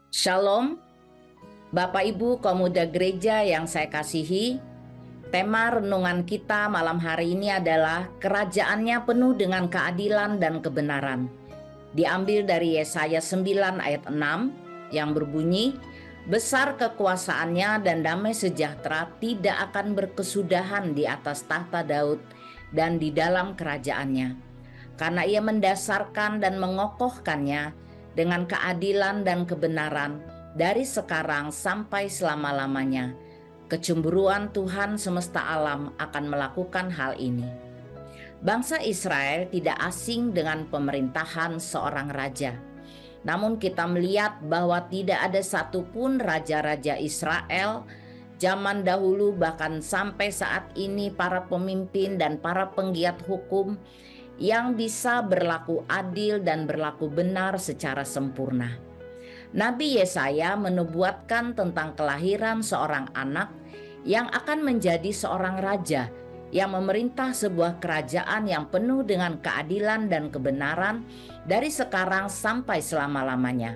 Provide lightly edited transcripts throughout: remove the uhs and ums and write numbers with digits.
Shalom, Bapak Ibu kaum muda gereja yang saya kasihi. Tema renungan kita malam hari ini adalah kerajaannya penuh dengan keadilan dan kebenaran. Diambil dari Yesaya 9 ayat 6 yang berbunyi, besar kekuasaannya dan damai sejahtera tidak akan berkesudahan di atas tahta Daud dan di dalam kerajaannya. Karena ia mendasarkan dan mengokohkannya dengan keadilan dan kebenaran dari sekarang sampai selama-lamanya. Kecemburuan Tuhan semesta alam akan melakukan hal ini. Bangsa Israel tidak asing dengan pemerintahan seorang raja. Namun kita melihat bahwa tidak ada satupun raja-raja Israel zaman dahulu bahkan sampai saat ini para pemimpin dan para penggiat hukum yang bisa berlaku adil dan berlaku benar secara sempurna. Nabi Yesaya menubuatkan tentang kelahiran seorang anak yang akan menjadi seorang raja yang memerintah sebuah kerajaan yang penuh dengan keadilan dan kebenaran dari sekarang sampai selama-lamanya.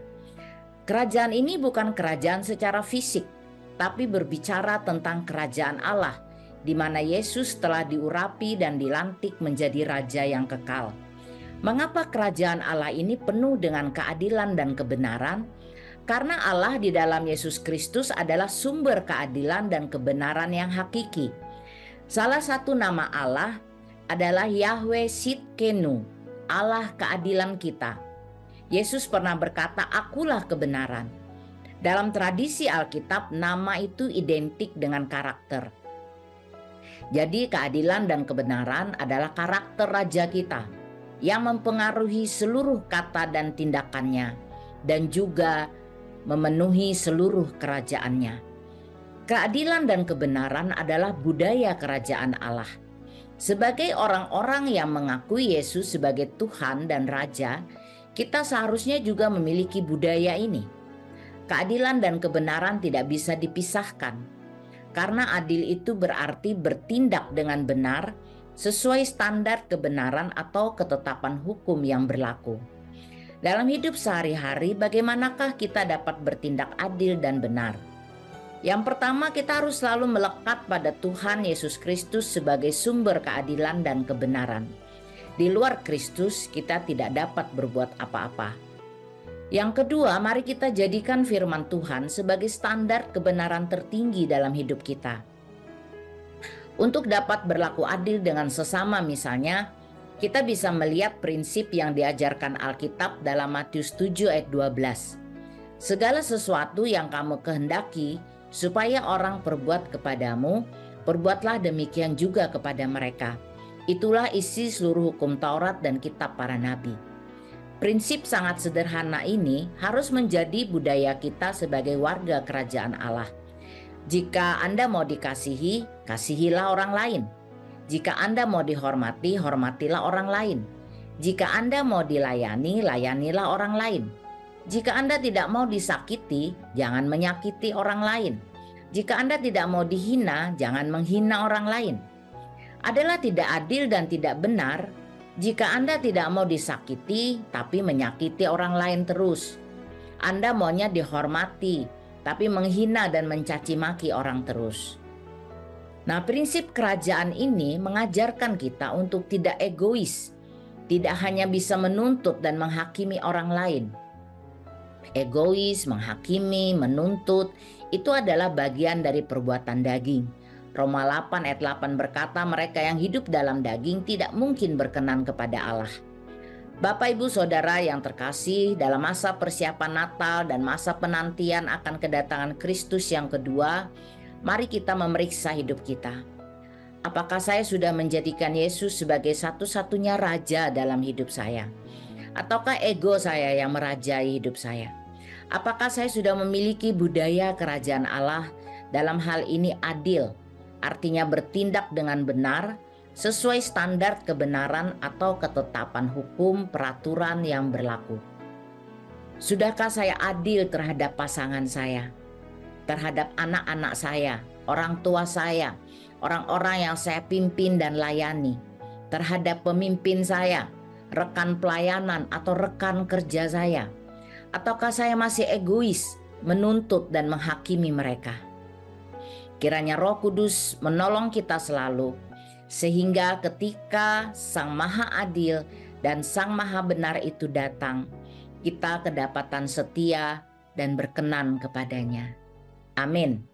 Kerajaan ini bukan kerajaan secara fisik, tapi berbicara tentang kerajaan Allah, di mana Yesus telah diurapi dan dilantik menjadi raja yang kekal. Mengapa kerajaan Allah ini penuh dengan keadilan dan kebenaran? Karena Allah di dalam Yesus Kristus adalah sumber keadilan dan kebenaran yang hakiki. Salah satu nama Allah adalah Yahweh Sidkenu, Allah keadilan kita. Yesus pernah berkata, "Akulah kebenaran." Dalam tradisi Alkitab, nama itu identik dengan karakter. Jadi keadilan dan kebenaran adalah karakter raja kita yang mempengaruhi seluruh kata dan tindakannya dan juga memenuhi seluruh kerajaannya. Keadilan dan kebenaran adalah budaya kerajaan Allah. Sebagai orang-orang yang mengakui Yesus sebagai Tuhan dan Raja, kita seharusnya juga memiliki budaya ini. Keadilan dan kebenaran tidak bisa dipisahkan, karena adil itu berarti bertindak dengan benar sesuai standar kebenaran atau ketetapan hukum yang berlaku. Dalam hidup sehari-hari, bagaimanakah kita dapat bertindak adil dan benar? Yang pertama, kita harus selalu melekat pada Tuhan Yesus Kristus sebagai sumber keadilan dan kebenaran. Di luar Kristus, kita tidak dapat berbuat apa-apa. Yang kedua, mari kita jadikan firman Tuhan sebagai standar kebenaran tertinggi dalam hidup kita. Untuk dapat berlaku adil dengan sesama misalnya, kita bisa melihat prinsip yang diajarkan Alkitab dalam Matius 7 ayat 12. Segala sesuatu yang kamu kehendaki supaya orang perbuat kepadamu, perbuatlah demikian juga kepada mereka. Itulah isi seluruh hukum Taurat dan kitab para nabi. Prinsip sangat sederhana ini harus menjadi budaya kita sebagai warga kerajaan Allah. Jika Anda mau dikasihi, kasihilah orang lain. Jika Anda mau dihormati, hormatilah orang lain. Jika Anda mau dilayani, layanilah orang lain. Jika Anda tidak mau disakiti, jangan menyakiti orang lain. Jika Anda tidak mau dihina, jangan menghina orang lain. Adalah tidak adil dan tidak benar jika Anda tidak mau disakiti, tapi menyakiti orang lain terus. Anda maunya dihormati, tapi menghina dan mencaci maki orang terus. Nah, prinsip kerajaan ini mengajarkan kita untuk tidak egois, tidak hanya bisa menuntut dan menghakimi orang lain. Egois, menghakimi, menuntut, itu adalah bagian dari perbuatan daging. Roma 8 ayat 8 berkata, mereka yang hidup dalam daging tidak mungkin berkenan kepada Allah. Bapak Ibu Saudara yang terkasih, dalam masa persiapan Natal dan masa penantian akan kedatangan Kristus yang kedua, mari kita memeriksa hidup kita. Apakah saya sudah menjadikan Yesus sebagai satu-satunya raja dalam hidup saya? Ataukah ego saya yang merajai hidup saya? Apakah saya sudah memiliki budaya kerajaan Allah dalam hal ini adil? Artinya bertindak dengan benar sesuai standar kebenaran atau ketetapan hukum peraturan yang berlaku. Sudahkah saya adil terhadap pasangan saya, terhadap anak-anak saya, orang tua saya, orang-orang yang saya pimpin dan layani, terhadap pemimpin saya, rekan pelayanan atau rekan kerja saya? Ataukah saya masih egois, menuntut dan menghakimi mereka. Kiranya Roh Kudus menolong kita selalu, sehingga ketika Sang Maha Adil dan Sang Maha Benar itu datang, kita kedapatan setia dan berkenan kepadanya. Amin.